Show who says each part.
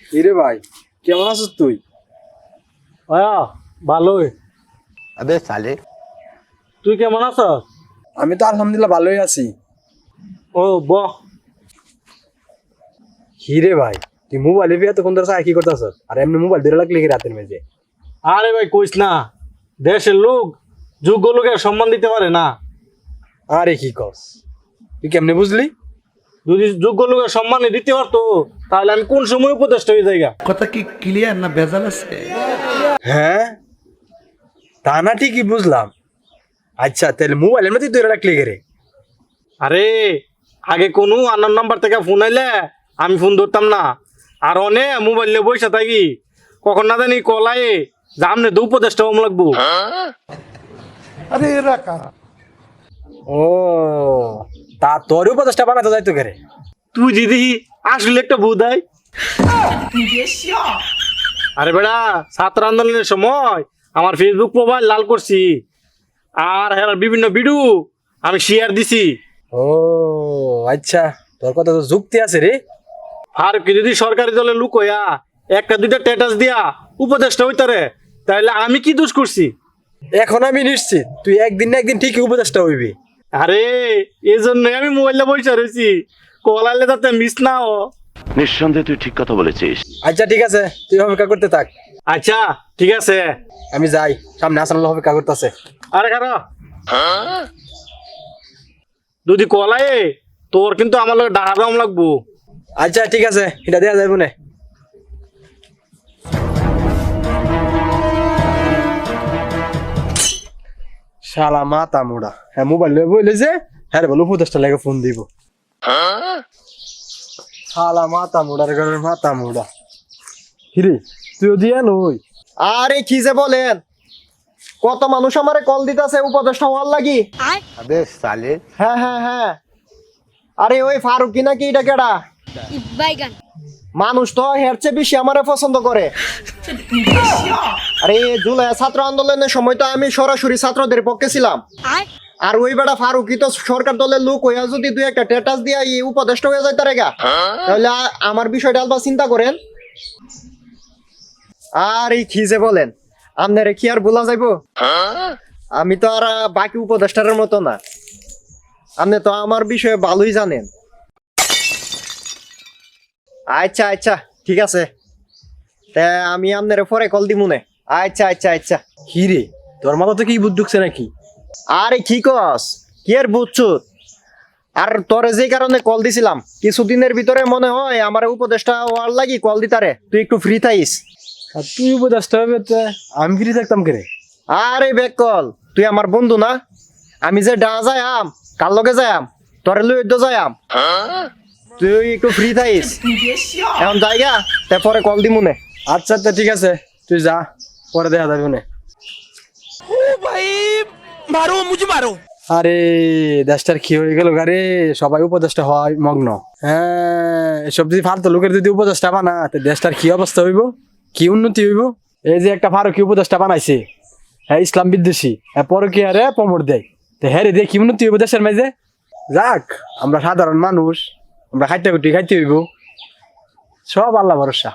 Speaker 1: কিরে ভাই, কেমন আছিস তুই?
Speaker 2: ভালোই।
Speaker 3: अबे साले
Speaker 2: তুই কেমন আছস?
Speaker 1: আমি তো আলহামদুলিল্লাহ ভালোই আছি।
Speaker 2: ও বহ।
Speaker 1: কিরে ভাই, তুই মোবাইলে বিয়ে তো কোন ধরে কি করতেছ? আর এমনি মোবাইল ধরে লাগলে কি রাতের মেঝে?
Speaker 2: আরে ভাই কইস না, দেশের লোক যোগ্য লোকের সম্মান দিতে পারে না।
Speaker 1: আরে কি কস, তুই কেমনে বুঝলি?
Speaker 2: যদি যোগ্য লোকের সম্মান দিতে পারতো তাহলে আমি কোন সময় উপদেষ্টা হয়ে যাইগা।
Speaker 4: কথা কি ক্লিয়ার না ভেজাল আছে?
Speaker 1: হ্যাঁ, তা না ঠিকই বুঝলাম। আচ্ছা তাহলে মোবাইলের মধ্যে ধরে রাখলি রে?
Speaker 2: আরে আগে কোনো আন্নার নাম্বার থেকে ফোন আইলে আমি ফোন ধরতাম না, আর অনে মোবাইল নিয়ে বসে থাকি, কখন না জানি কলাই যে আমনে তো উপদেষ্টা হম লাগবো।
Speaker 4: আরে এরা কারা?
Speaker 1: ও, তা তোর উপদেশটা বানাতে যাইতো কে রে?
Speaker 2: তুই দিদি আসলে একটা বুধাই। আরে বেড়া, ছাত্র আন্দোলনের সময় আমার ফেসবুক প্রোফাইল লাল করছি, আর হ্যাঁ বিভিন্ন ভিডিও আমি শেয়ার দিছি।
Speaker 1: ও আচ্ছা, তোর কথা তো যুক্তি আছে রে।
Speaker 2: আর কি যদি সরকারি দলের লোক হইয়া একটা দুইটা স্ট্যাটাস দিয়া উপদেষ্টা হইতারে, তাহলে আমি কি দোষ করছি?
Speaker 1: এখন আমি নিশ্চিত তুই একদিন না একদিন ঠিকই উপদেশটা হইবি।
Speaker 2: আরে এই জন্যই আমি মোবাইলে বসে রয়েছি, কল আইলে যাতে মিস না হ।
Speaker 5: নিঃসন্দেহে তুই ঠিক কথা বলেছিস।
Speaker 1: আচ্ছা ঠিক আছে, তুই অপেক্ষা করতে থাক,
Speaker 2: আচ্ছা ঠিক আছে।
Speaker 1: আমি যাই, সামনে আসার অপেক্ষা করতেছে।
Speaker 2: আরে খারা যদি কল আয়ে তোর কিন্তু আমার লোক ডাহা দাম লাগবো।
Speaker 1: আচ্ছা ঠিক আছে, এটা দেয়া যাইব না। শালা মাথা মোড়া, হ্যাঁ মোবাইল লয়ে বইলে যে হ্যাঁ বলো উপদেশটা লাগে ফোন দিব। শালা মাথা মোড়ার ঘরের মাথা মোড়া। হিরে তুইও দিয়া নই?
Speaker 6: আরে কি যে বলেন, কত মানুষ আমারে কল দিতেছে উপদেষ্টা হওয়ার লাগি।
Speaker 3: अबे साले
Speaker 6: হ্যাঁ হ্যাঁ হ্যাঁ, আরে ওই ফারুকি নাকি এটা কেডা?
Speaker 7: বাইগান
Speaker 6: মানুষ তো হের চেয়ে বেশি আমারে পছন্দ করে। আরে জুলাই ছাত্র আন্দোলনের সময় তো আমি সরাসরি ছাত্রদের পক্ষে ছিলাম,
Speaker 7: আর
Speaker 6: আর ওই বেড়া ফারুকি তো সরকার দলের লোক হইয়া যদি দুই একটা স্ট্যাটাস দিয়া এই উপদেষ্টা হয়ে যায় তারে গা, তাহলে আমার বিষয়টা আলবা চিন্তা করেন। আর এই কি যে বলেন, আপনারে কি আর বলা যাইবো? আমি তো আর বাকি উপদেষ্টার মতো না, আপনি তো আমার বিষয়ে ভালোই জানেন। আচ্ছা আচ্ছা ঠিক আছে, তা আমি আপনার পরে কল দিমুনে। আচ্ছা আচ্ছা আচ্ছা।
Speaker 1: হিরে তোর মাথা তো কি বুদ্ধ ঢুকছে নাকি?
Speaker 6: আরে কি কস, কি আর বুঝছো? আর তোরে যে কারণে কল দিছিলাম, কিছুদিনের ভিতরে মনে হয় আমার উপদেষ্টা হওয়ার লাগি কল দিতারে, তুই একটু ফ্রি থাইস।
Speaker 1: আর তুই উপদেশটা হবে তে আমি ফিরে থাকতাম কে রে?
Speaker 6: আরে বেক কল, তুই আমার বন্ধু না? আমি যে ডা যাইম, কার লগে যাইম, তোরে লই যাইম, তুই একটু ফ্রি থাইস। এখন জায়গা তারপরে কল দিমুনে।
Speaker 1: আচ্ছা আচ্ছা ঠিক আছে, তুই যা, পরে দেখা যাবে না। আরে দেশটার কি হয়ে গেল গারে, সবাই উপদেশটা হয় মগ্ন। হ্যাঁ, এসব যদি ফালতু লোকের যদি উপদেশটা বানা তো দেশটার কি অবস্থা হইব, কি উন্নতি হইব? এই যে একটা ফারুকি উপদেশটা বানাইছে, হ্যাঁ ইসলাম বিদ্বেষী, হ্যাঁ পরকি আরে প্রমোট দেয়, তো হ্যাঁ রে দিয়ে কি উন্নতি হইব দেশের মাঝে? যাক, আমরা সাধারণ মানুষ, আমরা খাইতে হইব, সব আল্লাহ ভরসা।